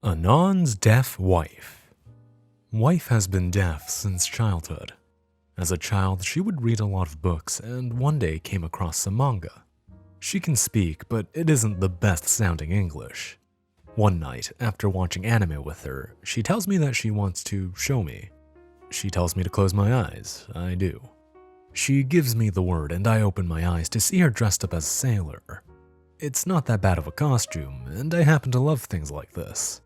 Anon Deaf Wife. Wife has been deaf since childhood. As a child, she would read a lot of books and one day came across some manga. She can speak, but it isn't the best sounding English. One night, after watching anime with her, she tells me that she wants to show me. She tells me to close my eyes. I do. She gives me the word and I open my eyes to see her dressed up as a sailor. It's not that bad of a costume, and I happen to love things like this.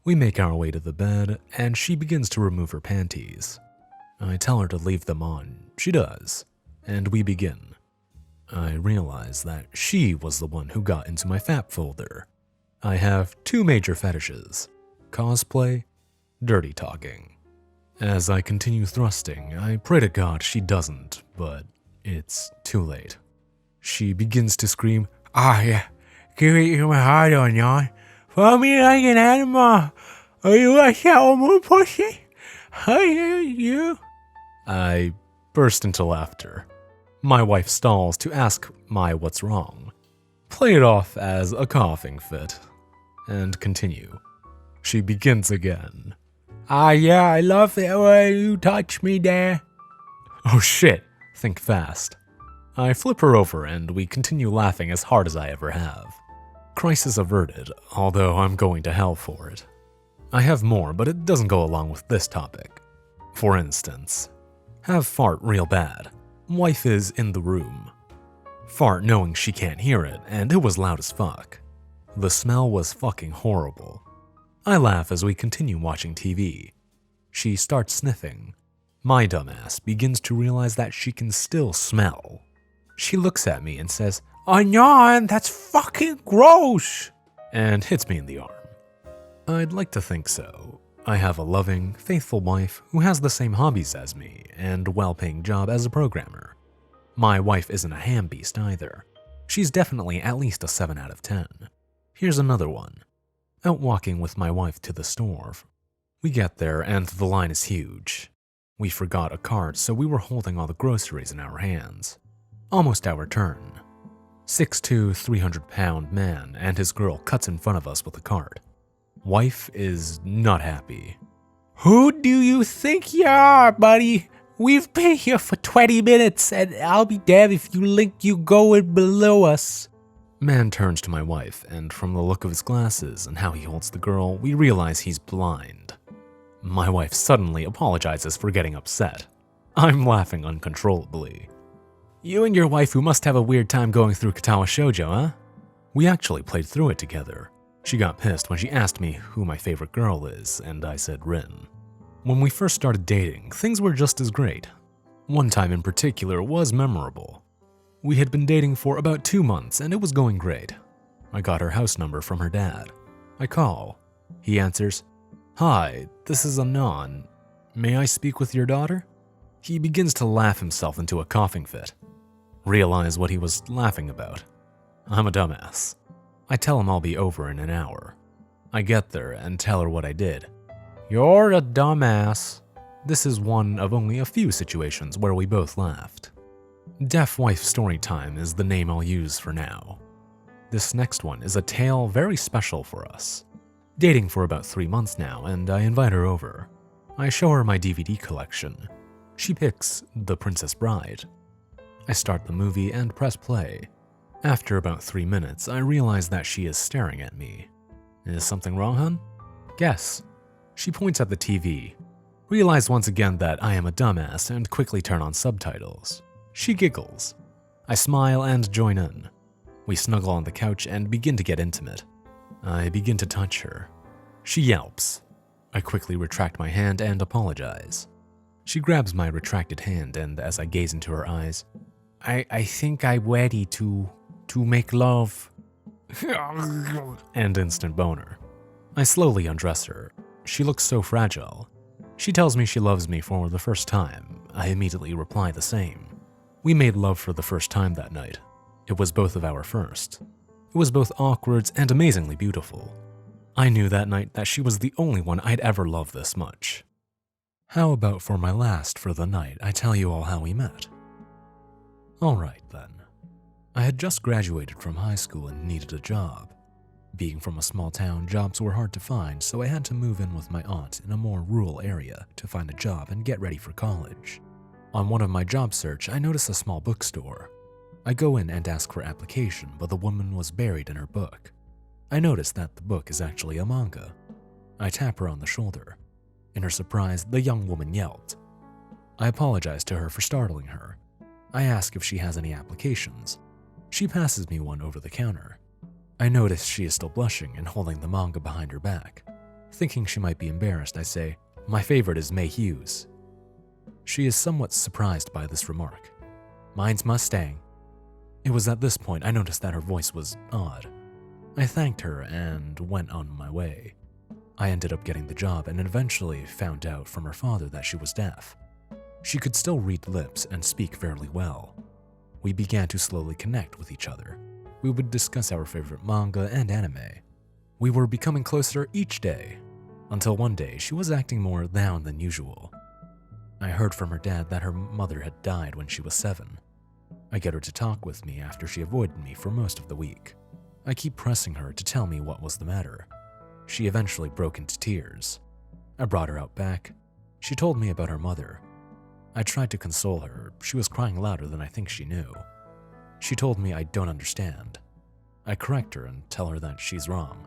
We make our way to the bed, and she begins to remove her panties. I tell her to leave them on. She does, and we begin. I realize that she was the one who got into my FAP folder. I have two major fetishes: cosplay, dirty talking. As I continue thrusting, I pray to God she doesn't, but it's too late. She begins to scream, yeah, give it to my heart on, y'all. For me like an animal. Are you a shower pussy? You? I burst into laughter. My wife stalls to ask what's wrong. Play it off as a coughing fit. And continue. She begins again. Yeah, I love it when you touch me there. Oh shit, think fast. I flip her over and we continue laughing as hard as I ever have. Crisis averted, although I'm going to hell for it. I have more, but it doesn't go along with this topic. For instance, have fart real bad. Wife is in the room. Fart knowing she can't hear it, and it was loud as fuck. The smell was fucking horrible. I laugh as we continue watching TV. She starts sniffing. My dumbass begins to realize that she can still smell. She looks at me and says, "Anon, that's fucking gross!" and hits me in the arm. I'd like to think so. I have a loving, faithful wife who has the same hobbies as me and a well-paying job as a programmer. My wife isn't a ham beast either. She's definitely at least a 7 out of 10. Here's another one. Out walking with my wife to the store. We get there and the line is huge. We forgot a cart, so we were holding all the groceries in our hands. Almost our turn. 6'2", 300-pound man and his girl cuts in front of us with a cart. Wife is not happy. "Who do you think you are, buddy? We've been here for 20 minutes and I'll be damned if you think you going below us." Man turns to my wife, and from the look of his glasses and how he holds the girl, we realize he's blind. My wife suddenly apologizes for getting upset. I'm laughing uncontrollably. "You and your wife who must have a weird time going through Katawa Shoujo, huh?" We actually played through it together. She got pissed when she asked me who my favorite girl is, and I said Rin. When we first started dating, things were just as great. One time in particular was memorable. We had been dating for about 2 months and it was going great. I got her house number from her dad. I call. He answers, "Hi, this is Anon. May I speak with your daughter?" He begins to laugh himself into a coughing fit. Realize what he was laughing about. I'm a dumbass. I tell him I'll be over in an hour. I get there and tell her what I did. "You're a dumbass." This is one of only a few situations where we both laughed. Deaf Wife Storytime is the name I'll use for now. This next one is a tale very special for us. Dating for about 3 months now, and I invite her over. I show her my DVD collection. She picks The Princess Bride. I start the movie and press play. After about 3 minutes, I realize that she is staring at me. Is something wrong, hun? Guess. She points at the TV. Realize once again that I am a dumbass and quickly turn on subtitles. She giggles. I smile and join in. We snuggle on the couch and begin to get intimate. I begin to touch her. She yelps. I quickly retract my hand and apologize. She grabs my retracted hand, and as I gaze into her eyes, I think I'm ready to make love. And instant boner. I slowly undress her. She looks so fragile. She tells me she loves me for the first time. I immediately reply the same. We made love for the first time that night. It was both of our first. It was both awkward and amazingly beautiful. I knew that night that she was the only one I'd ever loved this much. How about for my last for the night, I tell you all how we met? Alright then. I had just graduated from high school and needed a job. Being from a small town, jobs were hard to find, so I had to move in with my aunt in a more rural area to find a job and get ready for college. On one of my job search, I noticed a small bookstore. I go in and ask for application, but the woman was buried in her book. I noticed that the book is actually a manga. I tap her on the shoulder. In her surprise, the young woman yelped. I apologize to her for startling her. I ask if she has any applications. She passes me one over the counter. I notice she is still blushing and holding the manga behind her back. Thinking she might be embarrassed, I say, "My favorite is May Hughes." She is somewhat surprised by this remark. "Mine's Mustang." It was at this point I noticed that her voice was odd. I thanked her and went on my way. I ended up getting the job and eventually found out from her father that she was deaf. She could still read lips and speak fairly well. We began to slowly connect with each other. We would discuss our favorite manga and anime. We were becoming closer each day, until one day she was acting more down than usual. I heard from her dad that her mother had died when she was 7. I get her to talk with me after she avoided me for most of the week. I keep pressing her to tell me what was the matter. She eventually broke into tears. I brought her out back. She told me about her mother. I tried to console her. She was crying louder than I think she knew. She told me I don't understand. I correct her and tell her that she's wrong.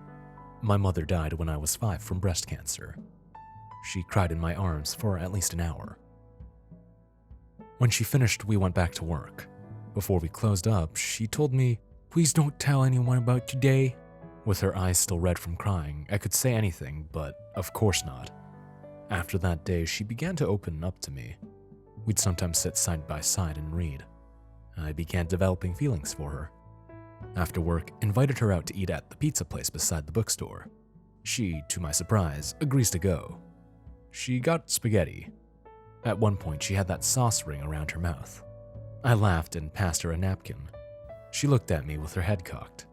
My mother died when I was 5 from breast cancer. She cried in my arms for at least an hour. When she finished, we went back to work. Before we closed up, she told me, "Please don't tell anyone about today." With her eyes still red from crying, I could say anything, but of course not. After that day, she began to open up to me. We'd sometimes sit side by side and read. I began developing feelings for her. After work, invited her out to eat at the pizza place beside the bookstore. She, to my surprise, agrees to go. She got spaghetti. At one point, she had that sauce ring around her mouth. I laughed and passed her a napkin. She looked at me with her head cocked.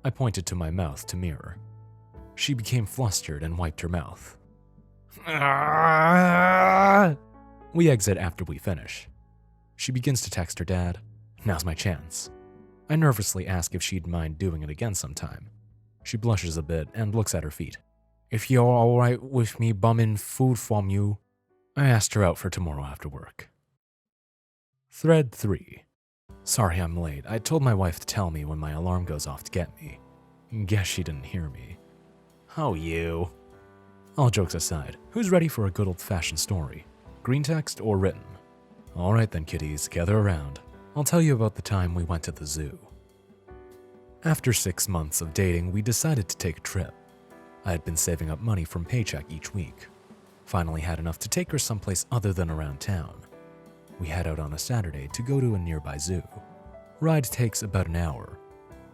I pointed to my mouth to mirror. She became flustered and wiped her mouth. We exit after we finish. She begins to text her dad. Now's my chance. I nervously ask if she'd mind doing it again sometime. She blushes a bit and looks at her feet. "If you're alright with me bumming food from you." I asked her out for tomorrow after work. Thread 3. Sorry I'm late. I told my wife to tell me when my alarm goes off to get me. Guess she didn't hear me. Oh, you. All jokes aside, who's ready for a good old-fashioned story? Green text or written? Alright then, kiddies, gather around. I'll tell you about the time we went to the zoo. After 6 months of dating, we decided to take a trip. I had been saving up money from paycheck each week. Finally had enough to take her someplace other than around town. We head out on a Saturday to go to a nearby zoo. Ride takes about an hour.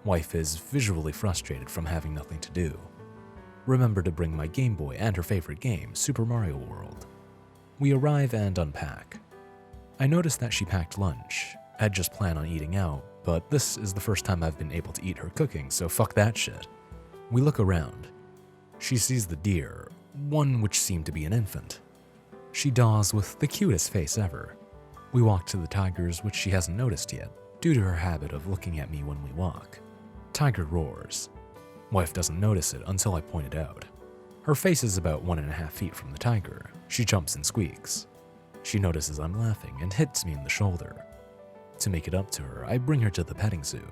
Wife is visually frustrated from having nothing to do. Remember to bring my Game Boy and her favorite game, Super Mario World. We arrive and unpack. I noticed that she packed lunch. I'd just planned on eating out, but this is the first time I've been able to eat her cooking, so fuck that shit. We look around. She sees the deer, one which seemed to be an infant. She daws with the cutest face ever. We walk to the tigers, which she hasn't noticed yet, due to her habit of looking at me when we walk. Tiger roars. Wife doesn't notice it until I point it out. Her face is about 1.5 feet from the tiger. She jumps and squeaks. She notices I'm laughing and hits me in the shoulder. To make it up to her, I bring her to the petting zoo.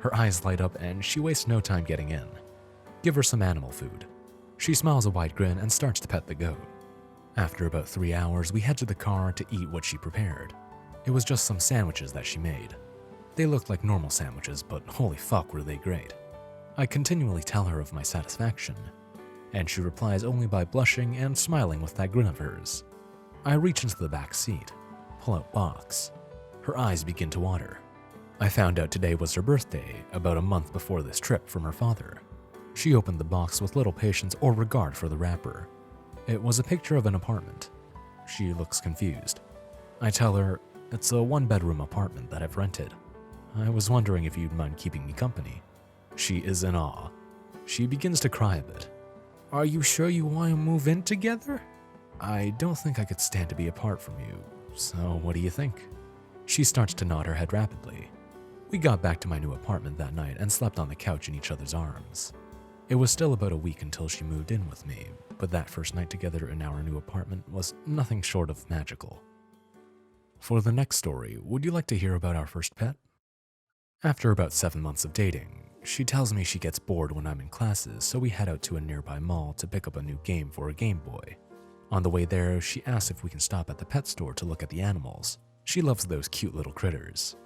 Her eyes light up and she wastes no time getting in. Give her some animal food. She smiles a wide grin and starts to pet the goat. After about 3 hours, we head to the car to eat what she prepared. It was just some sandwiches that she made. They looked like normal sandwiches, but holy fuck were they great. I continually tell her of my satisfaction, and she replies only by blushing and smiling with that grin of hers. I reach into the back seat, pull out box. Her eyes begin to water. I found out today was her birthday, about a month before this trip from her father. She opened the box with little patience or regard for the wrapper. It was a picture of an apartment. She looks confused. I tell her it's a 1-bedroom apartment that I've rented. I was wondering if you'd mind keeping me company. She is in awe. She begins to cry a bit. Are you sure you want to move in together? I don't think I could stand to be apart from you, so what do you think? She starts to nod her head rapidly. We got back to my new apartment that night and slept on the couch in each other's arms. It was still about a week until she moved in with me, but that first night together in our new apartment was nothing short of magical. For the next story, would you like to hear about our first pet? After about 7 months of dating, she tells me she gets bored when I'm in classes, so we head out to a nearby mall to pick up a new game for a Game Boy. On the way there, she asks if we can stop at the pet store to look at the animals. She loves those cute little critters.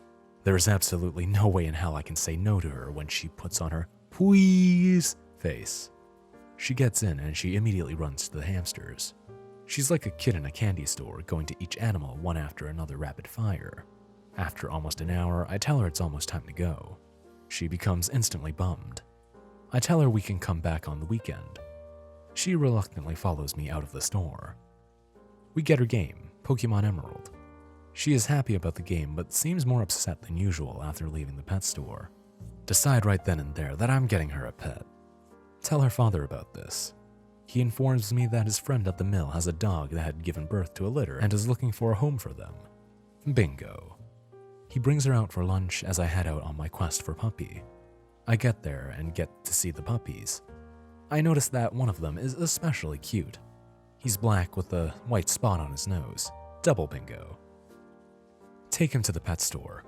There is absolutely no way in hell I can say no to her when she puts on her "please" face. She gets in and she immediately runs to the hamsters. She's like a kid in a candy store, going to each animal one after another rapid fire. After almost an hour, I tell her it's almost time to go. She becomes instantly bummed. I tell her we can come back on the weekend. She reluctantly follows me out of the store. We get her game, Pokemon Emerald. She is happy about the game, but seems more upset than usual after leaving the pet store. Decide right then and there that I'm getting her a pet. Tell her father about this. He informs me that his friend at the mill has a dog that had given birth to a litter and is looking for a home for them. Bingo. He brings her out for lunch as I head out on my quest for puppy. I get there and get to see the puppies. I notice that one of them is especially cute. He's black with a white spot on his nose. Double bingo. Take him to the pet store.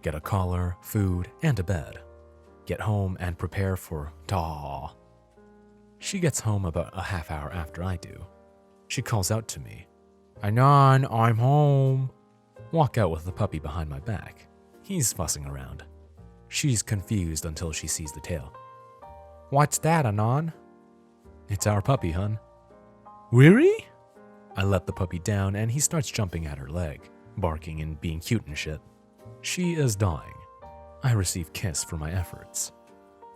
Get a collar, food, and a bed. Get home and prepare for daw. She gets home about a half hour after I do. She calls out to me, "Anon, I'm home." Walk out with the puppy behind my back. He's fussing around. She's confused until she sees the tail. "What's that, Anon?" "It's our puppy, hun." "Really?" I let the puppy down and he starts jumping at her leg, barking and being cute and shit. She is dying. I receive kiss for my efforts.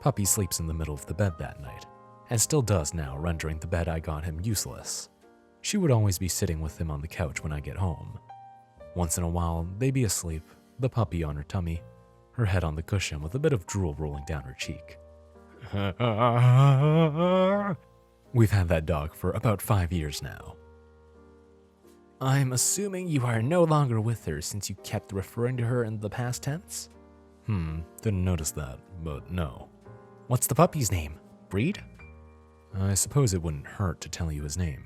Puppy sleeps in the middle of the bed that night, and still does now, rendering the bed I got him useless. She would always be sitting with him on the couch when I get home. Once in a while, they be asleep, the puppy on her tummy, her head on the cushion with a bit of drool rolling down her cheek. We've had that dog for about 5 years now. I'm assuming you are no longer with her since you kept referring to her in the past tense? Didn't notice that, but no. What's the puppy's name? Breed? I suppose it wouldn't hurt to tell you his name.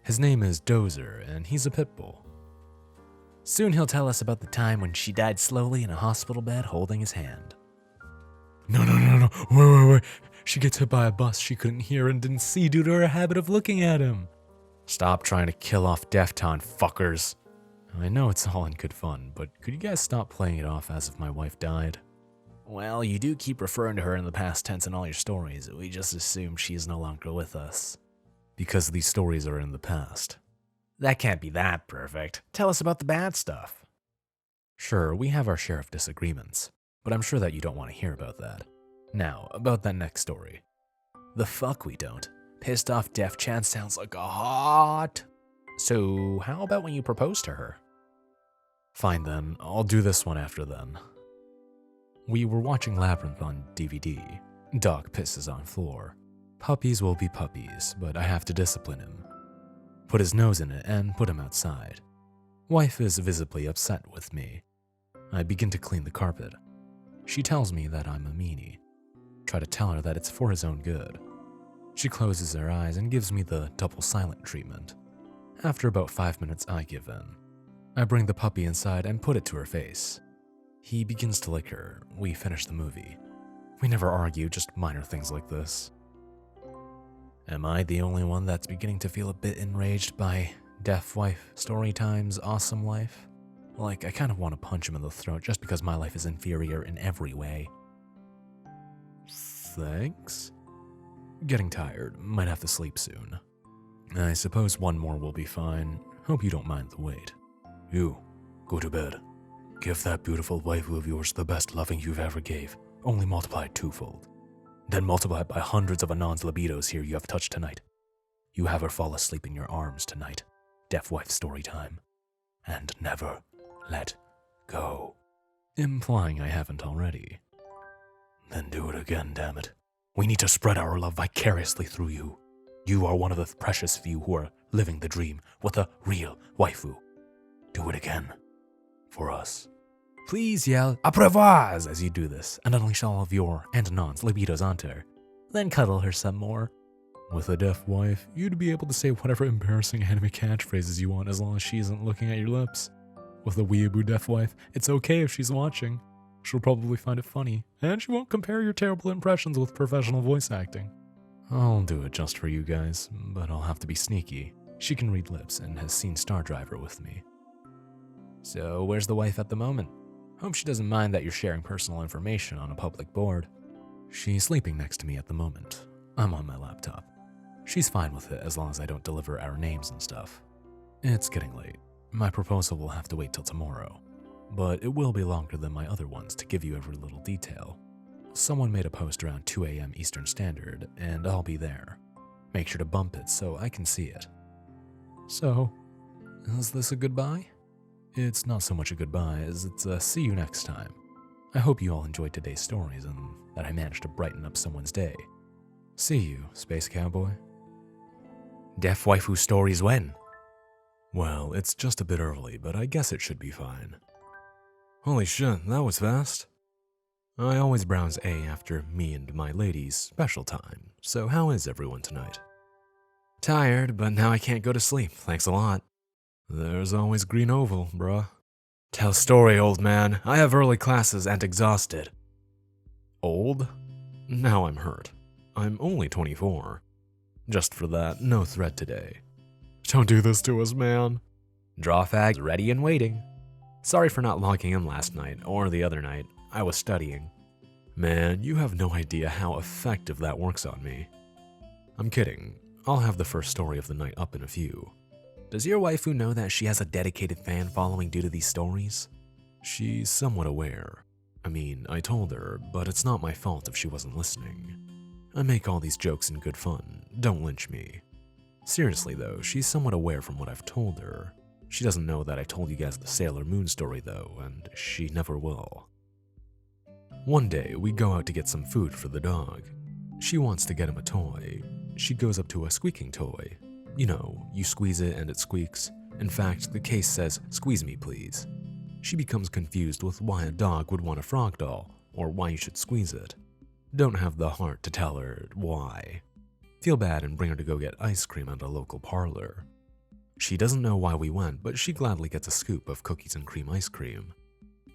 His name is Dozer, and he's a pit bull. Soon he'll tell us about the time when she died slowly in a hospital bed holding his hand. No. Wait. She gets hit by a bus she couldn't hear and didn't see due to her habit of looking at him. Stop trying to kill off Defton, fuckers. I know it's all in good fun, but could you guys stop playing it off as if my wife died? Well, you do keep referring to her in the past tense in all your stories. We just assume she is no longer with us. Because these stories are in the past. That can't be that perfect. Tell us about the bad stuff. Sure, we have our share of disagreements, but I'm sure that you don't want to hear about that. Now, about that next story. The fuck we don't. Pissed off Def Chan sounds like a hot. So, how about when you propose to her? Fine then, I'll do this one after then. We were watching Labyrinth on DVD. Dog pisses on floor. Puppies will be puppies, but I have to discipline him. Put his nose in it and put him outside. Wife is visibly upset with me. I begin to clean the carpet. She tells me that I'm a meanie. Try to tell her that it's for his own good. She closes her eyes and gives me the double silent treatment. After about 5 minutes, I give in. I bring the puppy inside and put it to her face. He begins to lick her. We finish the movie. We never argue, just minor things like this. Am I the only one that's beginning to feel a bit enraged by Deaf Wife Storytime's awesome life? Like, I kind of want to punch him in the throat just because my life is inferior in every way. Thanks? Getting tired. Might have to sleep soon. I suppose one more will be fine. Hope you don't mind the wait. You, go to bed. Give that beautiful waifu of yours the best loving you've ever gave, only multiplied twofold. Then multiply it by hundreds of Anon's libidos here you have touched tonight. You have her fall asleep in your arms tonight. Deaf Wife story time. And never let go. Implying I haven't already. Then do it again, damn it. We need to spread our love vicariously through you. You are one of the precious few who are living the dream with a real waifu. Do it again. For us. Please yell "Aprovaz" as you do this, and unleash all of your and Anon's libidos onto her. then cuddle her some more. With a deaf wife, you'd be able to say whatever embarrassing anime catchphrases you want as long as she isn't looking at your lips. With a weeaboo deaf wife, it's okay if she's watching. She'll probably find it funny, and she won't compare your terrible impressions with professional voice acting. I'll do it just for you guys, but I'll have to be sneaky. She can read lips and has seen Star Driver with me. So where's the wife at the moment? Hope she doesn't mind that you're sharing personal information on a public board. She's sleeping next to me at the moment. I'm on my laptop. She's fine with it as long as I don't deliver our names and stuff. It's getting late. My proposal will have to wait till tomorrow, but it will be longer than my other ones to give you every little detail. Someone made a post around 2 a.m. Eastern Standard, and I'll be there. Make sure to bump it so I can see it. So, is this a goodbye? It's not so much a goodbye as it's a see you next time. I hope you all enjoyed today's stories and that I managed to brighten up someone's day. See you, Space Cowboy. Deaf waifu stories when? Well, it's just a bit early, but I guess it should be fine. Holy shit, that was fast. I always browse A after me and my lady's special time, so how is everyone tonight? Tired, but now I can't go to sleep, thanks a lot. There's always Green Oval, bruh. Tell story, old man. I have early classes and exhausted. Old? Now I'm hurt. I'm only 24. Just for that, no thread today. Don't do this to us, man. Draw fags ready and waiting. Sorry for not logging in last night or the other night. I was studying. Man, you have no idea how effective that works on me. I'm kidding. I'll have the first story of the night up in a few. Does your waifu know that she has a dedicated fan following due to these stories? She's somewhat aware. I mean, I told her, but it's not my fault if she wasn't listening. I make all these jokes in good fun. Don't lynch me. Seriously though, she's somewhat aware from what I've told her. She doesn't know that I told you guys the Sailor Moon story though, and she never will. One day, we go out to get some food for the dog. She wants to get him a toy. She goes up to a squeaking toy. You know, you squeeze it and it squeaks. In fact, the case says, "Squeeze me, please." She becomes confused with why a dog would want a frog doll, or why you should squeeze it. Don't have the heart to tell her why. Feel bad and bring her to go get ice cream at a local parlor. She doesn't know why we went, but she gladly gets a scoop of cookies and cream ice cream.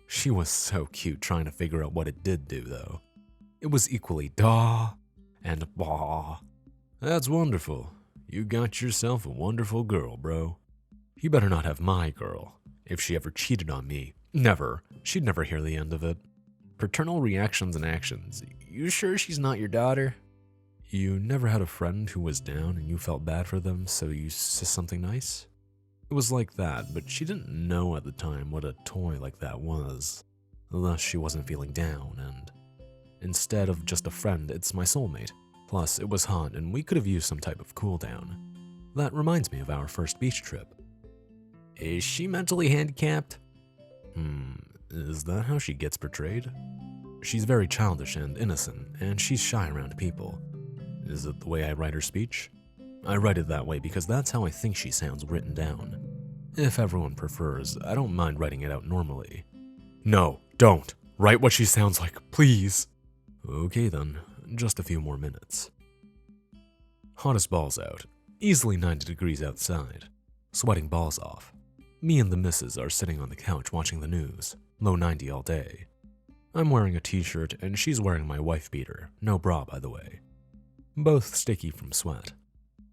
She was so cute trying to figure out what it did do, though. It was equally da and bah. That's wonderful. You got yourself a wonderful girl, bro. You better not have my girl. If she ever cheated on me, never. She'd never hear the end of it. Paternal reactions and actions. You sure she's not your daughter? You never had a friend who was down and you felt bad for them, so you said something nice? It was like that, but she didn't know at the time what a toy like that was. Thus, she wasn't feeling down, and instead of just a friend, it's my soulmate. Plus, it was hot, and we could have used some type of cool down. That reminds me of our first beach trip. Is she mentally handicapped? Is that how she gets portrayed? She's very childish and innocent, and she's shy around people. Is it the way I write her speech? I write it that way because that's how I think she sounds written down. If everyone prefers, I don't mind writing it out normally. No, don't. Write what she sounds like, please. Okay then, just a few more minutes. Hottest balls out. Easily 90 degrees outside. Sweating balls off. Me and the missus are sitting on the couch watching the news. Low 90 all day. I'm wearing a t-shirt and she's wearing my wife beater. No bra, by the way. Both sticky from sweat.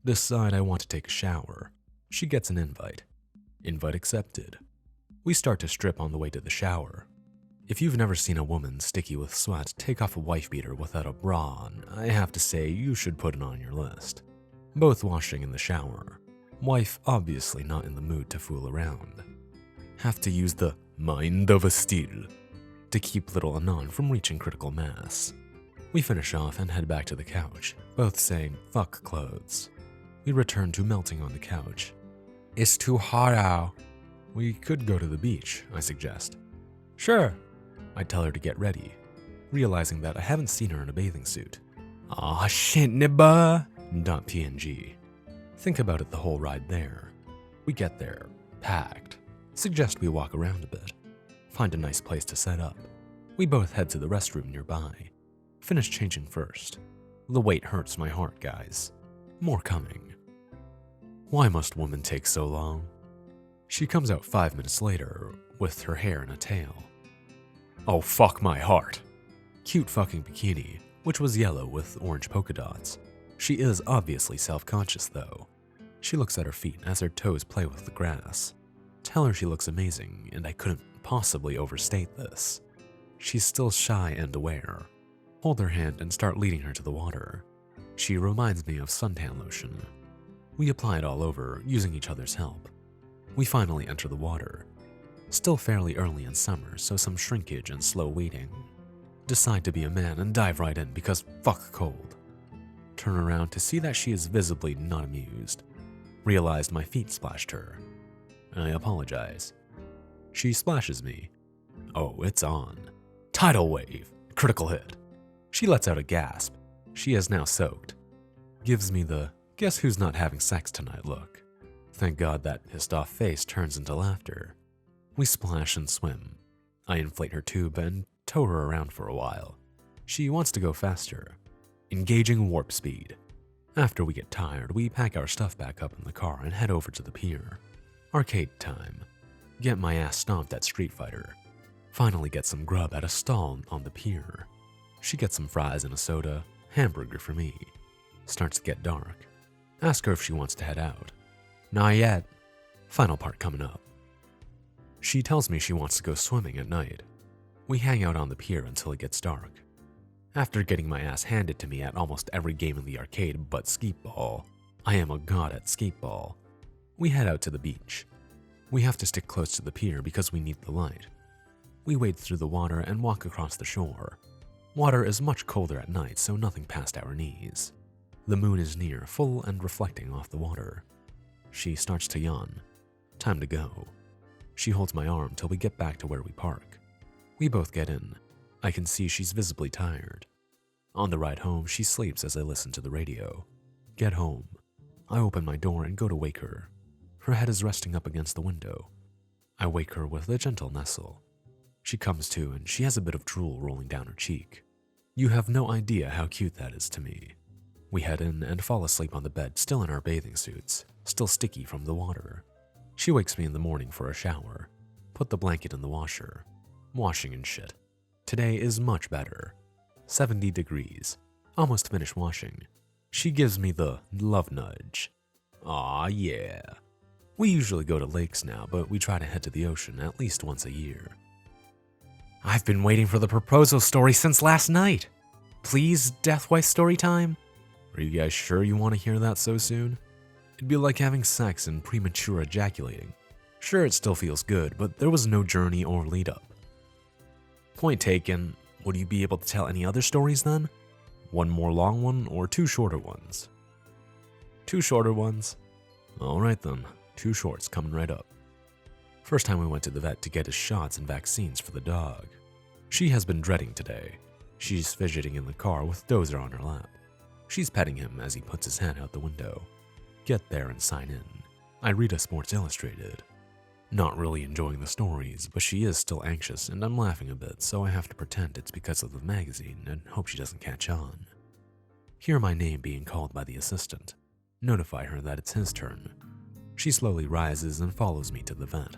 Decide I want to take a shower. She gets an invite. Invite accepted. We start to strip on the way to the shower. If you've never seen a woman sticky with sweat take off a wife beater without a bra on, I have to say you should put it on your list. Both washing in the shower. Wife obviously not in the mood to fool around. Have to use the mind of a steel to keep little Anon from reaching critical mass. We finish off and head back to the couch, both saying fuck clothes. We return to melting on the couch. It's too hot out. We could go to the beach, I suggest. Sure. I tell her to get ready, realizing that I haven't seen her in a bathing suit. Aw shit, nibba! .png. Think about it the whole ride there. We get there, packed. Suggest we walk around a bit. Find a nice place to set up. We both head to the restroom nearby. Finish changing first. The wait hurts my heart, guys. More coming. Why must women take so long? She comes out 5 minutes later with her hair in a tail. Oh, fuck my heart. Cute fucking bikini, which was yellow with orange polka dots. She is obviously self-conscious though. She looks at her feet as her toes play with the grass. Tell her she looks amazing, and I couldn't possibly overstate this. She's still shy and aware. Hold her hand and start leading her to the water. She reminds me of suntan lotion. We apply it all over, using each other's help. We finally enter the water. Still fairly early in summer, so some shrinkage and slow wading. Decide to be a man and dive right in because fuck cold. Turn around to see that she is visibly not amused. Realized my feet splashed her. I apologize. She splashes me. Oh, it's on. Tidal wave. Critical hit. She lets out a gasp. She is now soaked. Gives me the guess who's not having sex tonight look. Thank God that pissed off face turns into laughter. We splash and swim. I inflate her tube and tow her around for a while. She wants to go faster. Engaging warp speed. After we get tired, we pack our stuff back up in the car and head over to the pier. Arcade time. Get my ass stomped at Street Fighter. Finally get some grub at a stall on the pier. She gets some fries and a soda, hamburger for me. Starts to get dark. Ask her if she wants to head out. Not yet. Final part coming up. She tells me she wants to go swimming at night. We hang out on the pier until it gets dark. After getting my ass handed to me at almost every game in the arcade but skeetball, I am a god at skeetball. We head out to the beach. We have to stick close to the pier because we need the light. We wade through the water and walk across the shore. Water is much colder at night, so nothing past our knees. The moon is near, full and reflecting off the water. She starts to yawn. Time to go. She holds my arm till we get back to where we park. We both get in. I can see she's visibly tired. On the ride home, she sleeps as I listen to the radio. Get home. I open my door and go to wake her. Her head is resting up against the window. I wake her with a gentle nestle. She comes to and she has a bit of drool rolling down her cheek. You have no idea how cute that is to me. We head in and fall asleep on the bed, still in our bathing suits, still sticky from the water. She wakes me in the morning for a shower. Put the blanket in the washer. Washing and shit. Today is much better. 70 degrees. Almost finished washing. She gives me the love nudge. Aw, yeah. We usually go to lakes now, but we try to head to the ocean at least once a year. I've been waiting for the proposal story since last night. Please, Deaf Wife story time? Are you guys sure you want to hear that so soon? It'd be like having sex and premature ejaculating. Sure, it still feels good, but there was no journey or lead up. Point taken. Would you be able to tell any other stories then? One more long one or 2 shorter ones? 2 shorter ones? Alright then, 2 shorts coming right up. First time we went to the vet to get his shots and vaccines for the dog. She has been dreading today. She's fidgeting in the car with Dozer on her lap. She's petting him as he puts his hand out the window. Get there and sign in. I read a Sports Illustrated. Not really enjoying the stories, but she is still anxious and I'm laughing a bit, so I have to pretend it's because of the magazine and hope she doesn't catch on. Hear my name being called by the assistant. Notify her that it's his turn. She slowly rises and follows me to the vet.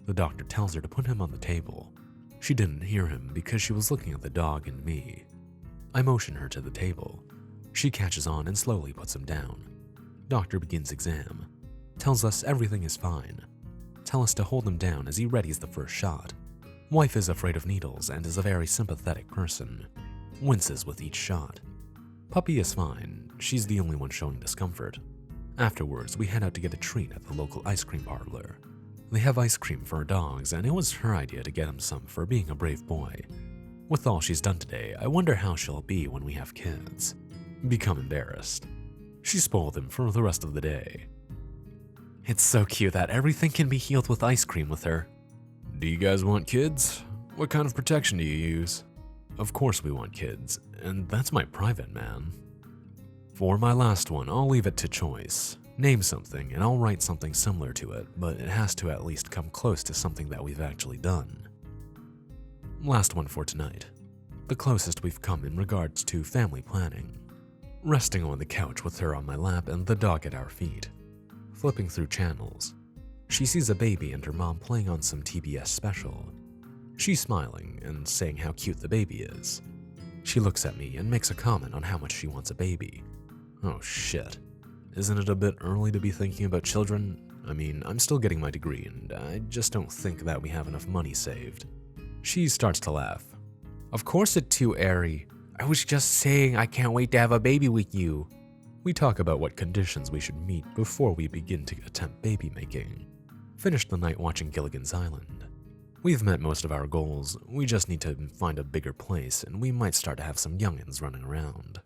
The doctor tells her to put him on the table. She didn't hear him because she was looking at the dog and me. I motion her to the table. She catches on and slowly puts him down. Doctor begins exam. Tells us everything is fine. Tell us to hold him down as he readies the first shot. Wife is afraid of needles and is a very sympathetic person. Winces with each shot. Puppy is fine. She's the only one showing discomfort. Afterwards, we head out to get a treat at the local ice cream parlor. They have ice cream for dogs, and it was her idea to get him some for being a brave boy. With all she's done today, I wonder how she'll be when we have kids. Become embarrassed. She spoiled him for the rest of the day. It's so cute that everything can be healed with ice cream with her. Do you guys want kids? What kind of protection do you use? Of course we want kids, and that's my private, man. For my last one, I'll leave it to choice. Name something, and I'll write something similar to it, but it has to at least come close to something that we've actually done. Last one for tonight. The closest we've come in regards to family planning. resting on the couch with her on my lap and the dog at our feet. Flipping through channels, she sees a baby and her mom playing on some p.p.s special. She's smiling and saying how cute the baby is. She looks at me and makes a comment on how much she wants a baby. Oh shit. Isn't it a bit early to be thinking about children? I mean, I'm still getting my degree and I just don't think that we have enough money saved. She starts to laugh. Of course it's too airy. I was just saying I can't wait to have a baby with you. We talk about what conditions we should meet before we begin to attempt baby making. Finish the night watching Gilligan's Island. We've met most of our goals, we just need to find a bigger place and we might start to have some youngins running around.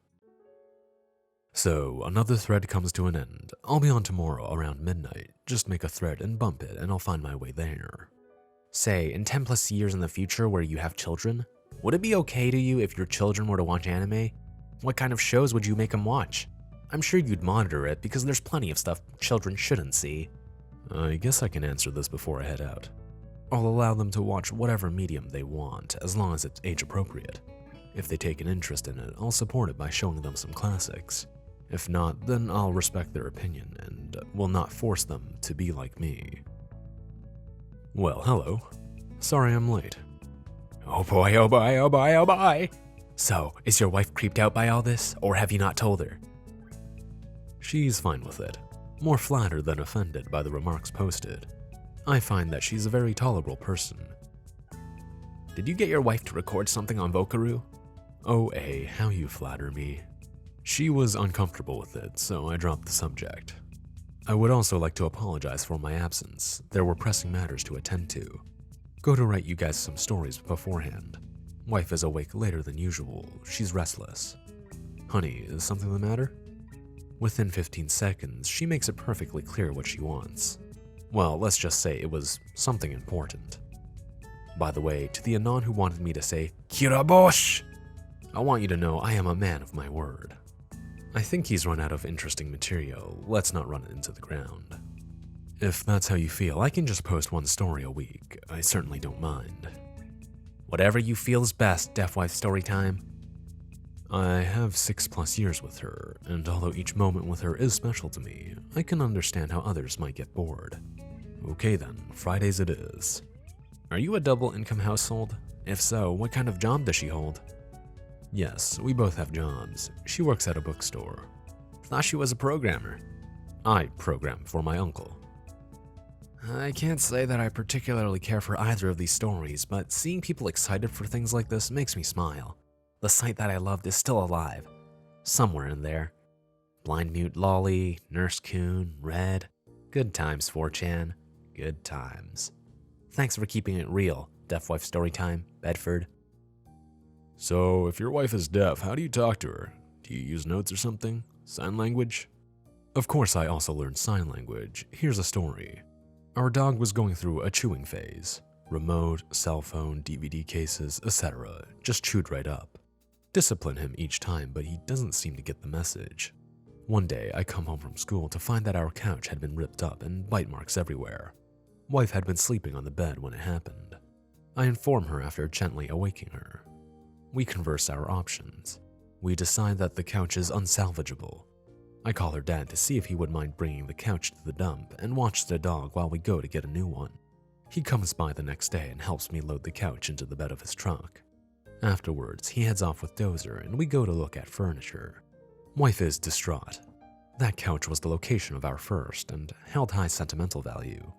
So, another thread comes to an end. I'll be on tomorrow around midnight. Just make a thread and bump it and I'll find my way there. Say, in 10 plus years in the future where you have children, would it be okay to you if your children were to watch anime? What kind of shows would you make them watch? I'm sure you'd monitor it because there's plenty of stuff children shouldn't see. I guess I can answer this before I head out. I'll allow them to watch whatever medium they want as long as it's age appropriate. If they take an interest in it, I'll support it by showing them some classics. If not, then I'll respect their opinion and will not force them to be like me. Well, hello. Sorry I'm late. Oh boy, oh boy, oh boy, oh boy. So, is your wife creeped out by all this, or have you not told her? She's fine with it. More flattered than offended by the remarks posted. I find that she's a very tolerable person. Did you get your wife to record something on Vocaroo? Oh, how you flatter me. She was uncomfortable with it, so I dropped the subject. I would also like to apologize for my absence. There were pressing matters to attend to. Go to write you guys some stories beforehand. Wife is awake later than usual. She's restless. Honey, is something the matter? Within 15 seconds, she makes it perfectly clear what she wants. Well, let's just say it was something important. By the way, to the Anon who wanted me to say, Kirabosh! I want you to know I am a man of my word. I think he's run out of interesting material. Let's not run it into the ground. If that's how you feel, I can just post one story a week. I certainly don't mind. Whatever you feel is best, Deaf Wife Storytime. I have 6+ years with her, and although each moment with her is special to me, I can understand how others might get bored. Okay then, Fridays it is. Are you a double-income household? If so, what kind of job does she hold? Yes, we both have jobs. She works at a bookstore. Thought she was a programmer. I program for my uncle. I can't say that I particularly care for either of these stories, but seeing people excited for things like this makes me smile. The site that I loved is still alive. Somewhere in there. Blind Mute Lolly, Nurse Coon, Red. Good times, 4chan. Good times. Thanks for keeping it real, Deaf Wife Storytime, Bedford. So, if your wife is deaf, how do you talk to her? Do you use notes or something? Sign language? Of course, I also learned sign language. Here's a story. Our dog was going through a chewing phase. Remote, cell phone, DVD cases, etc. Just chewed right up. Discipline him each time, but he doesn't seem to get the message. One day, I come home from school to find that our couch had been ripped up and bite marks everywhere. Wife had been sleeping on the bed when it happened. I inform her after gently awaking her. We converse our options. We decide that the couch is unsalvageable. I call her dad to see if he would mind bringing the couch to the dump and watch the dog while we go to get a new one. He comes by the next day and helps me load the couch into the bed of his truck. Afterwards, he heads off with Dozer and we go to look at furniture. Wife is distraught. That couch was the location of our first and held high sentimental value.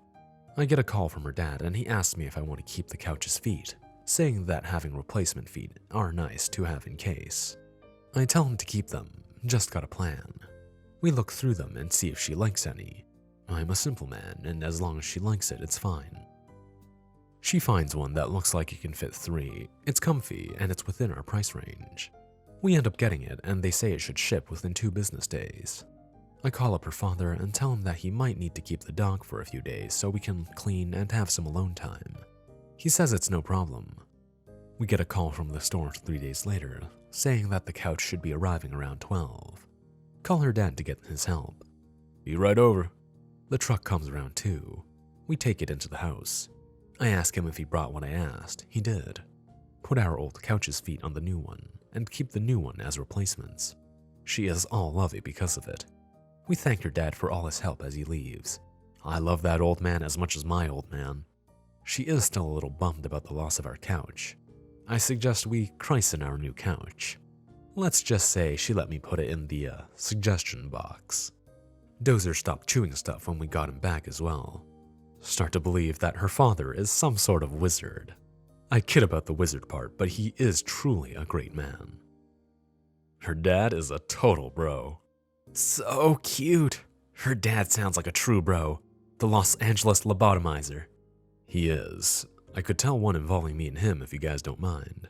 I get a call from her dad and he asks me if I want to keep the couch's feet, saying that having replacement feet are nice to have in case. I tell him to keep them, just got a plan. We look through them and see if she likes any. I'm a simple man, and as long as she likes it, it's fine. She finds one that looks like it can fit 3. It's comfy, and it's within our price range. We end up getting it, and they say it should ship within 2 business days. I call up her father and tell him that he might need to keep the dog for a few days so we can clean and have some alone time. He says it's no problem. We get a call from the store 3 days later, saying that the couch should be arriving around 12. Call her dad to get his help. Be right over. The truck comes around 2. We take it into the house. I ask him if he brought what I asked. He did. Put our old couch's feet on the new one, and keep the new one as replacements. She is all lovey because of it. We thank her dad for all his help as he leaves. I love that old man as much as my old man. She is still a little bummed about the loss of our couch. I suggest we christen our new couch. Let's just say she let me put it in the suggestion box. Dozer stopped chewing stuff when we got him back as well. Start to believe that her father is some sort of wizard. I kid about the wizard part, but he is truly a great man. Her dad is a total bro. So cute. Her dad sounds like a true bro. The Los Angeles lobotomizer. He is. I could tell one involving me and him if you guys don't mind.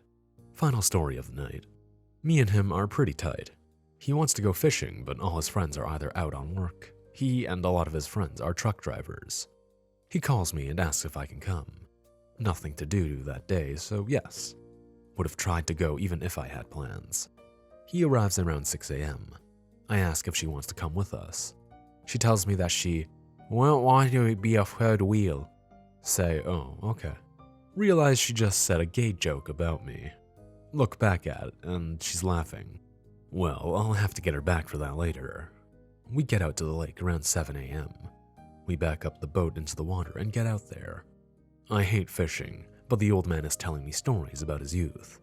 Final story of the night. Me and him are pretty tight. He wants to go fishing, but all his friends are either out on work. He and a lot of his friends are truck drivers. He calls me and asks if I can come. Nothing to do that day, so yes. Would have tried to go even if I had plans. He arrives around 6 a.m. I ask if she wants to come with us. She tells me that she won't want to be a third wheel. Say, oh, okay. Realize she just said a gay joke about me. Look back at it, and she's laughing. Well, I'll have to get her back for that later. We get out to the lake around 7 a.m. We back up the boat into the water and get out there. I hate fishing, but the old man is telling me stories about his youth.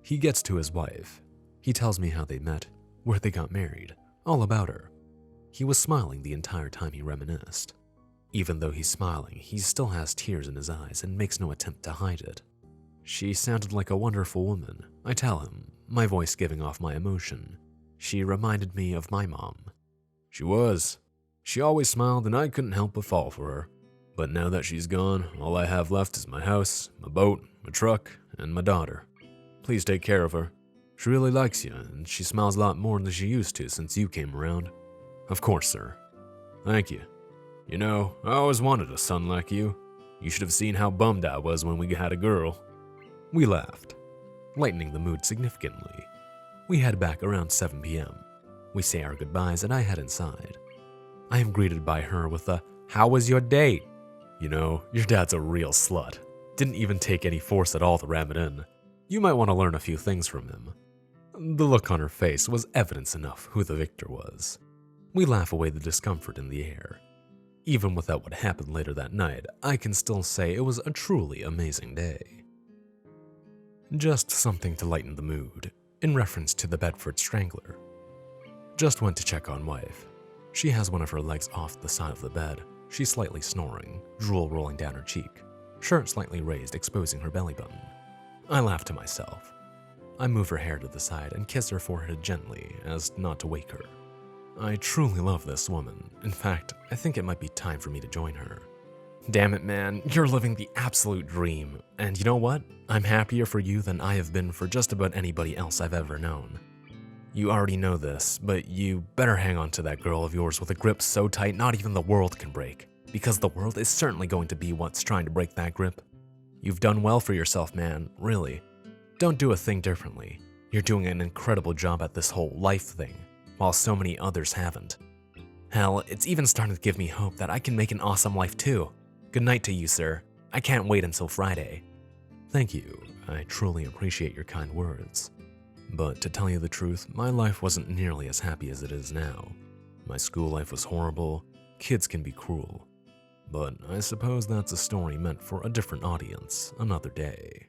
He gets to his wife. He tells me how they met, where they got married, all about her. He was smiling the entire time he reminisced. Even though he's smiling, he still has tears in his eyes and makes no attempt to hide it. She sounded like a wonderful woman, I tell him, my voice giving off my emotion. She reminded me of my mom. She was. She always smiled and I couldn't help but fall for her. But now that she's gone, all I have left is my house, my boat, my truck, and my daughter. Please take care of her. She really likes you, and she smiles a lot more than she used to since you came around. Of course, sir. Thank you. You know, I always wanted a son like you. You should have seen how bummed I was when we had a girl. We laughed, lightening the mood significantly. We head back around 7 p.m. We say our goodbyes and I head inside. I am greeted by her with a, "How was your date?" You know, your dad's a real slut. Didn't even take any force at all to ram it in. You might want to learn a few things from him. The look on her face was evidence enough who the victor was. We laugh away the discomfort in the air. Even without what happened later that night, I can still say it was a truly amazing day. Just something to lighten the mood, in reference to the Bedford Strangler. Just went to check on wife. She has one of her legs off the side of the bed. She's slightly snoring, drool rolling down her cheek, shirt slightly raised exposing her belly button. I laugh to myself. I move her hair to the side and kiss her forehead gently as not to wake her. I truly love this woman. In fact, I think it might be time for me to join her. Damn it, man, you're living the absolute dream. And you know what? I'm happier for you than I have been for just about anybody else I've ever known. You already know this, but you better hang on to that girl of yours with a grip so tight not even the world can break, because the world is certainly going to be what's trying to break that grip. You've done well for yourself, man, really. Don't do a thing differently. You're doing an incredible job at this whole life thing, while so many others haven't. Hell, it's even starting to give me hope that I can make an awesome life too. Good night to you, sir. I can't wait until Friday. Thank you. I truly appreciate your kind words. But to tell you the truth, my life wasn't nearly as happy as it is now. My school life was horrible. Kids can be cruel. But I suppose that's a story meant for a different audience another day.